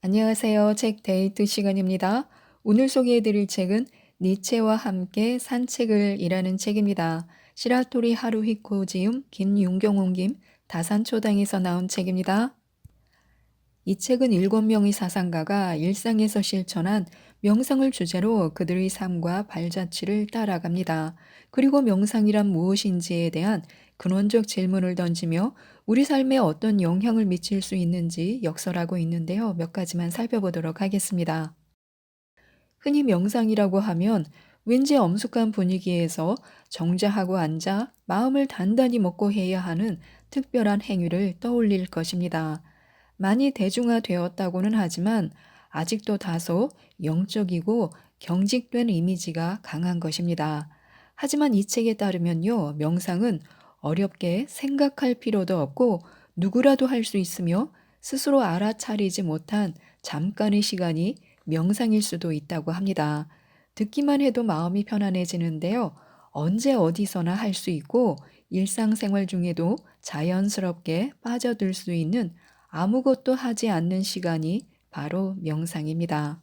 안녕하세요. 책 데이트 시간입니다. 오늘 소개해드릴 책은 니체와 함께 산책을 이라는 책입니다. 시라토리 하루히코 지음, 김윤경훈 김, 다산초당에서 나온 책입니다. 이 책은 7명의 사상가가 일상에서 실천한 명상을 주제로 그들의 삶과 발자취를 따라갑니다. 그리고 명상이란 무엇인지에 대한 근원적 질문을 던지며 우리 삶에 어떤 영향을 미칠 수 있는지 역설하고 있는데요. 몇 가지만 살펴보도록 하겠습니다. 흔히 명상이라고 하면 왠지 엄숙한 분위기에서 정자하고 앉아 마음을 단단히 먹고 해야 하는 특별한 행위를 떠올릴 것입니다. 많이 대중화되었다고는 하지만 아직도 다소 영적이고 경직된 이미지가 강한 것입니다. 하지만 이 책에 따르면요, 명상은 어렵게 생각할 필요도 없고 누구라도 할 수 있으며 스스로 알아차리지 못한 잠깐의 시간이 명상일 수도 있다고 합니다. 듣기만 해도 마음이 편안해지는데요. 언제 어디서나 할 수 있고 일상생활 중에도 자연스럽게 빠져들 수 있는 아무것도 하지 않는 시간이 바로 명상입니다.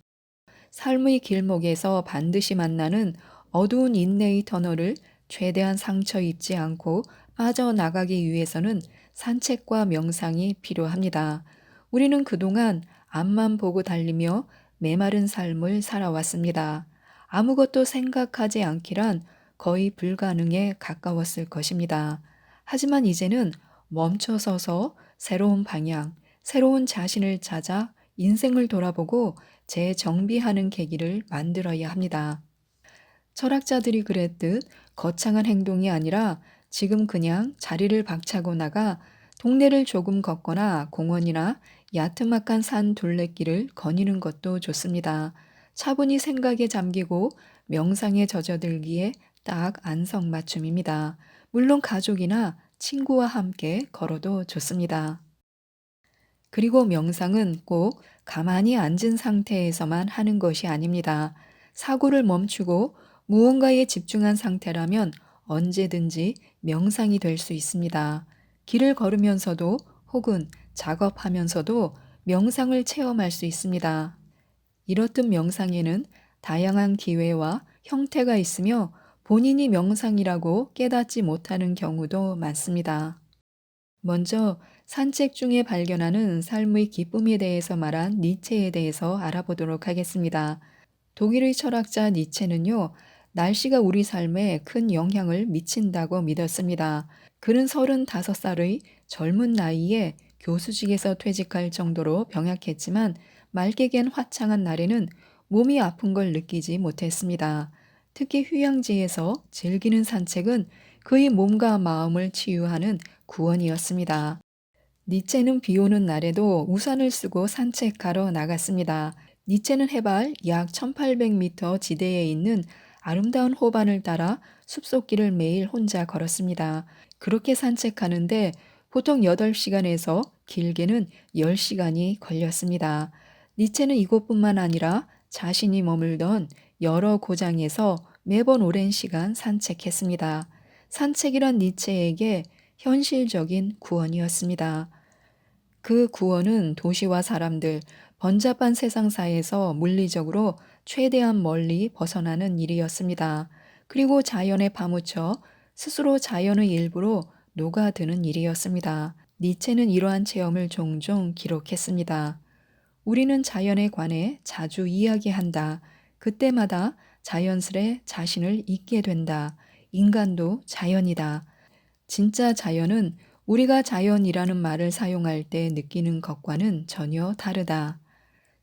삶의 길목에서 반드시 만나는 어두운 인내의 터널을 최대한 상처 입지 않고 빠져나가기 위해서는 산책과 명상이 필요합니다. 우리는 그동안 앞만 보고 달리며 메마른 삶을 살아왔습니다. 아무것도 생각하지 않기란 거의 불가능에 가까웠을 것입니다. 하지만 이제는 멈춰서서 새로운 방향, 새로운 자신을 찾아 인생을 돌아보고 재정비하는 계기를 만들어야 합니다. 철학자들이 그랬듯 거창한 행동이 아니라 지금 그냥 자리를 박차고 나가 동네를 조금 걷거나 공원이나 야트막한 산 둘레길을 거니는 것도 좋습니다. 차분히 생각에 잠기고 명상에 젖어들기에 딱 안성맞춤입니다. 물론 가족이나 친구와 함께 걸어도 좋습니다. 그리고 명상은 꼭 가만히 앉은 상태에서만 하는 것이 아닙니다. 사고를 멈추고 무언가에 집중한 상태라면 언제든지 명상이 될 수 있습니다. 길을 걸으면서도 혹은 작업하면서도 명상을 체험할 수 있습니다. 이렇듯 명상에는 다양한 기회와 형태가 있으며 본인이 명상이라고 깨닫지 못하는 경우도 많습니다. 먼저 산책 중에 발견하는 삶의 기쁨에 대해서 말한 니체에 대해서 알아보도록 하겠습니다. 독일의 철학자 니체는요, 날씨가 우리 삶에 큰 영향을 미친다고 믿었습니다. 그는 35살의 젊은 나이에 교수직에서 퇴직할 정도로 병약했지만 맑게 갠 화창한 날에는 몸이 아픈 걸 느끼지 못했습니다. 특히 휴양지에서 즐기는 산책은 그의 몸과 마음을 치유하는 구원이었습니다. 니체는 비 오는 날에도 우산을 쓰고 산책하러 나갔습니다. 니체는 해발 약 1800m 지대에 있는 아름다운 호반을 따라 숲속길을 매일 혼자 걸었습니다. 그렇게 산책하는데 보통 8시간에서 길게는 10시간이 걸렸습니다. 니체는 이곳뿐만 아니라 자신이 머물던 여러 고장에서 매번 오랜 시간 산책했습니다. 산책이란 니체에게 현실적인 구원이었습니다. 그 구원은 도시와 사람들, 번잡한 세상사에서 물리적으로 최대한 멀리 벗어나는 일이었습니다. 그리고 자연에 파묻혀 스스로 자연의 일부로 녹아드는 일이었습니다. 니체는 이러한 체험을 종종 기록했습니다. 우리는 자연에 관해 자주 이야기한다. 그때마다 자연스레 자신을 잊게 된다. 인간도 자연이다. 진짜 자연은 우리가 자연이라는 말을 사용할 때 느끼는 것과는 전혀 다르다.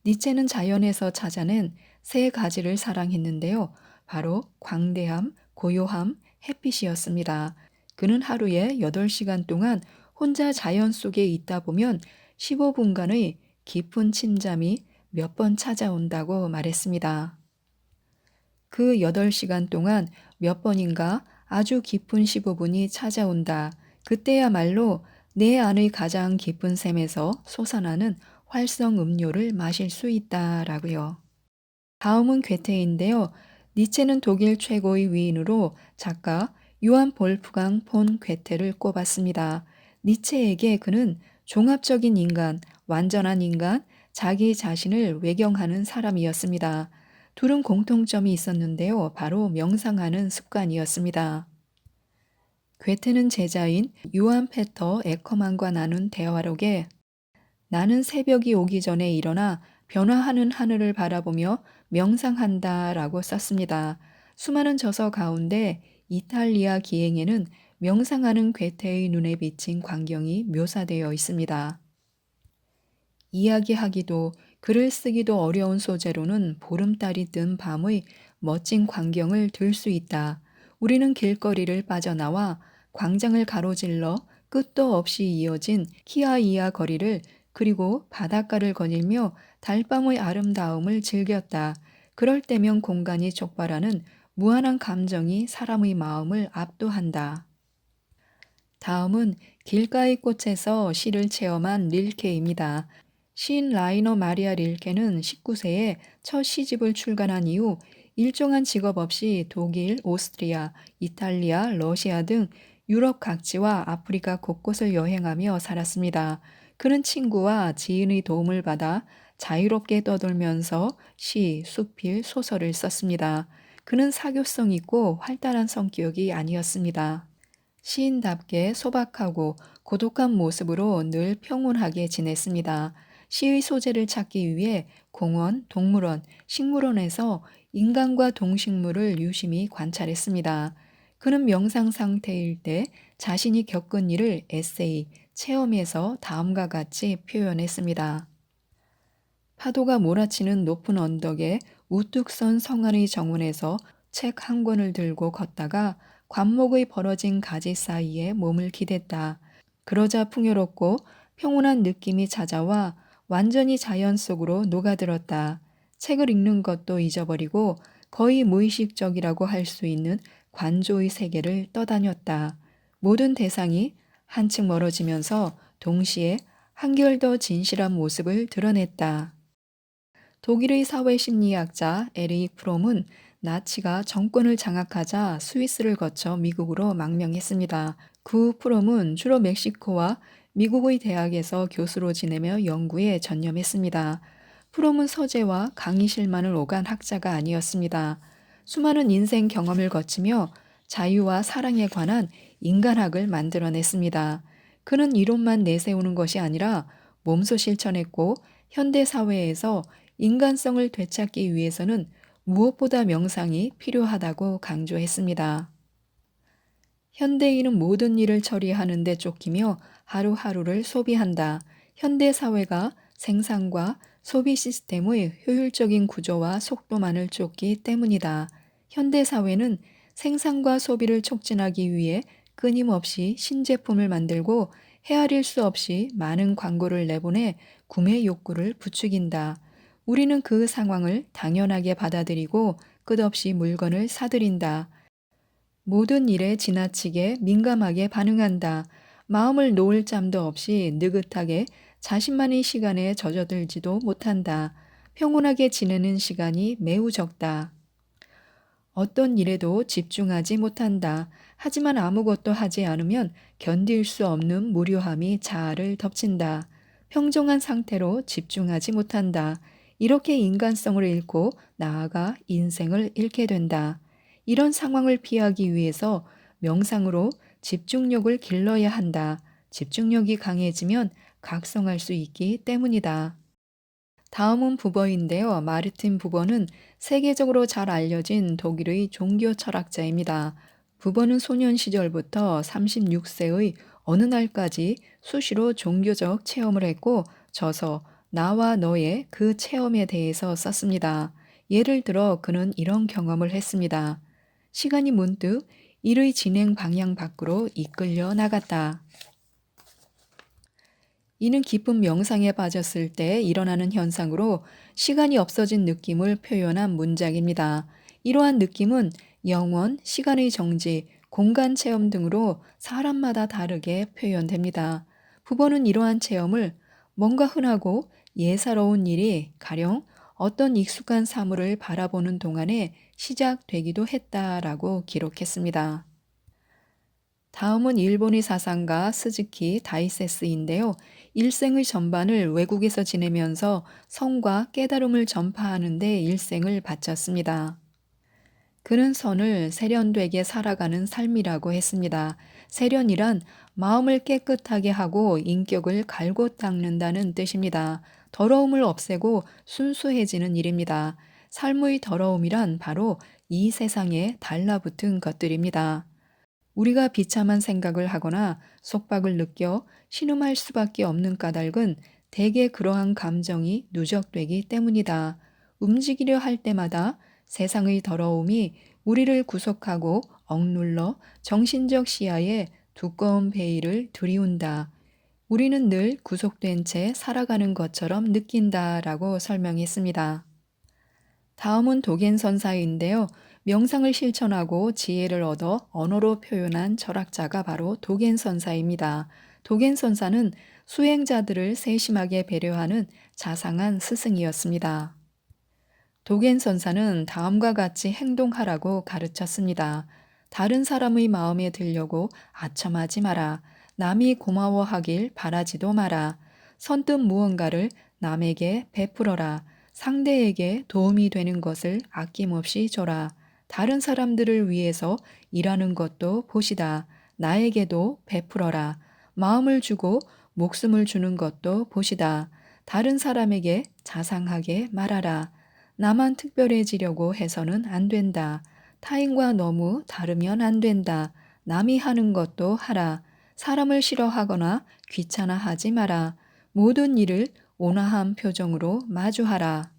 니체는 자연에서 찾아낸 세 가지를 사랑했는데요. 바로 광대함, 고요함, 햇빛이었습니다. 그는 하루에 8시간 동안 혼자 자연 속에 있다 보면 15분간의 깊은 침잠이 몇 번 찾아온다고 말했습니다. 그 8시간 동안 몇 번인가 아주 깊은 15분이 찾아온다. 그때야말로 내 안의 가장 깊은 샘에서 솟아나는 활성 음료를 마실 수 있다라고요. 다음은 괴테인데요. 니체는 독일 최고의 위인으로 작가 요한 볼프강 폰 괴테를 꼽았습니다. 니체에게 그는 종합적인 인간, 완전한 인간, 자기 자신을 외경하는 사람이었습니다. 둘은 공통점이 있었는데요. 바로 명상하는 습관이었습니다. 괴테는 제자인 요한 페터 에커만과 나눈 대화록에 나는 새벽이 오기 전에 일어나 변화하는 하늘을 바라보며 명상한다 라고 썼습니다. 수많은 저서 가운데 이탈리아 기행에는 명상하는 괴테의 눈에 비친 광경이 묘사되어 있습니다. 이야기하기도 글을 쓰기도 어려운 소재로는 보름달이 뜬 밤의 멋진 광경을 들 수 있다. 우리는 길거리를 빠져나와 광장을 가로질러 끝도 없이 이어진 키아이아 거리를 그리고 바닷가를 거닐며 달밤의 아름다움을 즐겼다. 그럴 때면 공간이 촉발하는 무한한 감정이 사람의 마음을 압도한다. 다음은 길가의 꽃에서 시를 체험한 릴케입니다. 시인 라이너 마리아 릴케는 19세에 첫 시집을 출간한 이후 일정한 직업 없이 독일, 오스트리아, 이탈리아, 러시아 등 유럽 각지와 아프리카 곳곳을 여행하며 살았습니다. 그는 친구와 지인의 도움을 받아 자유롭게 떠돌면서 시, 수필, 소설을 썼습니다. 그는 사교성 있고 활달한 성격이 아니었습니다. 시인답게 소박하고 고독한 모습으로 늘 평온하게 지냈습니다. 시의 소재를 찾기 위해 공원, 동물원, 식물원에서 인간과 동식물을 유심히 관찰했습니다. 그는 명상 상태일 때 자신이 겪은 일을 에세이, 체험에서 다음과 같이 표현했습니다. 파도가 몰아치는 높은 언덕에 우뚝 선 성안의 정원에서 책 한 권을 들고 걷다가 관목의 벌어진 가지 사이에 몸을 기댔다. 그러자 풍요롭고 평온한 느낌이 찾아와 완전히 자연 속으로 녹아들었다. 책을 읽는 것도 잊어버리고 거의 무의식적이라고 할 수 있는 관조의 세계를 떠다녔다. 모든 대상이 한층 멀어지면서 동시에 한결 더 진실한 모습을 드러냈다. 독일의 사회심리학자 에리히 프롬은 나치가 정권을 장악하자 스위스를 거쳐 미국으로 망명했습니다. 그 후 프롬은 주로 멕시코와 미국의 대학에서 교수로 지내며 연구에 전념했습니다. 프롬은 서재와 강의실만을 오간 학자가 아니었습니다. 수많은 인생 경험을 거치며 자유와 사랑에 관한 인간학을 만들어냈습니다. 그는 이론만 내세우는 것이 아니라 몸소 실천했고 현대 사회에서 인간성을 되찾기 위해서는 무엇보다 명상이 필요하다고 강조했습니다. 현대인은 모든 일을 처리하는 데 쫓기며 하루하루를 소비한다. 현대 사회가 생산과 소비 시스템의 효율적인 구조와 속도만을 쫓기 때문이다. 현대 사회는 생산과 소비를 촉진하기 위해 끊임없이 신제품을 만들고 헤아릴 수 없이 많은 광고를 내보내 구매 욕구를 부추긴다. 우리는 그 상황을 당연하게 받아들이고 끝없이 물건을 사들인다. 모든 일에 지나치게 민감하게 반응한다. 마음을 놓을 잠도 없이 느긋하게 자신만의 시간에 젖어들지도 못한다. 평온하게 지내는 시간이 매우 적다. 어떤 일에도 집중하지 못한다. 하지만 아무것도 하지 않으면 견딜 수 없는 무료함이 자아를 덮친다. 평정한 상태로 집중하지 못한다. 이렇게 인간성을 잃고 나아가 인생을 잃게 된다. 이런 상황을 피하기 위해서 명상으로 집중력을 길러야 한다. 집중력이 강해지면 각성할 수 있기 때문이다. 다음은 부버인데요. 마르틴 부버는 세계적으로 잘 알려진 독일의 종교 철학자입니다. 부버는 소년 시절부터 36세의 어느 날까지 수시로 종교적 체험을 했고 저서 나와 너의 그 체험에 대해서 썼습니다. 예를 들어 그는 이런 경험을 했습니다. 시간이 문득 일의 진행 방향 밖으로 이끌려 나갔다. 이는 깊은 명상에 빠졌을 때 일어나는 현상으로 시간이 없어진 느낌을 표현한 문장입니다. 이러한 느낌은 영원, 시간의 정지, 공간 체험 등으로 사람마다 다르게 표현됩니다. 부모는 이러한 체험을 뭔가 흔하고 예사로운 일이 가령 어떤 익숙한 사물을 바라보는 동안에 시작되기도 했다라고 기록했습니다. 다음은 일본의 사상가 스즈키 다이세스인데요. 일생의 전반을 외국에서 지내면서 성과 깨달음을 전파하는 데 일생을 바쳤습니다. 그는 선을 세련되게 살아가는 삶이라고 했습니다. 세련이란 마음을 깨끗하게 하고 인격을 갈고 닦는다는 뜻입니다. 더러움을 없애고 순수해지는 일입니다. 삶의 더러움이란 바로 이 세상에 달라붙은 것들입니다. 우리가 비참한 생각을 하거나 속박을 느껴 신음할 수밖에 없는 까닭은 대개 그러한 감정이 누적되기 때문이다. 움직이려 할 때마다 세상의 더러움이 우리를 구속하고 억눌러 정신적 시야에 두꺼운 베일을 들이운다. 우리는 늘 구속된 채 살아가는 것처럼 느낀다라고 설명했습니다. 다음은 도겐선사인데요. 명상을 실천하고 지혜를 얻어 언어로 표현한 철학자가 바로 도겐선사입니다. 도겐선사는 수행자들을 세심하게 배려하는 자상한 스승이었습니다. 도겐선사는 다음과 같이 행동하라고 가르쳤습니다. 다른 사람의 마음에 들려고 아첨하지 마라. 남이 고마워하길 바라지도 마라. 선뜻 무언가를 남에게 베풀어라. 상대에게 도움이 되는 것을 아낌없이 줘라. 다른 사람들을 위해서 일하는 것도 보시다. 나에게도 베풀어라. 마음을 주고 목숨을 주는 것도 보시다. 다른 사람에게 자상하게 말하라. 나만 특별해지려고 해서는 안 된다. 타인과 너무 다르면 안 된다. 남이 하는 것도 하라. 사람을 싫어하거나 귀찮아하지 마라. 모든 일을 온화한 표정으로 마주하라.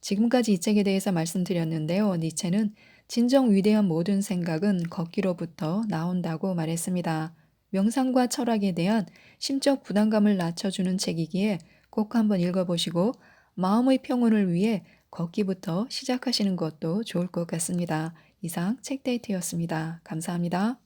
지금까지 이 책에 대해서 말씀드렸는데요. 니체는 진정 위대한 모든 생각은 걷기로부터 나온다고 말했습니다. 명상과 철학에 대한 심적 부담감을 낮춰주는 책이기에 꼭 한번 읽어보시고 마음의 평온을 위해 걷기부터 시작하시는 것도 좋을 것 같습니다. 이상 책데이트였습니다. 감사합니다.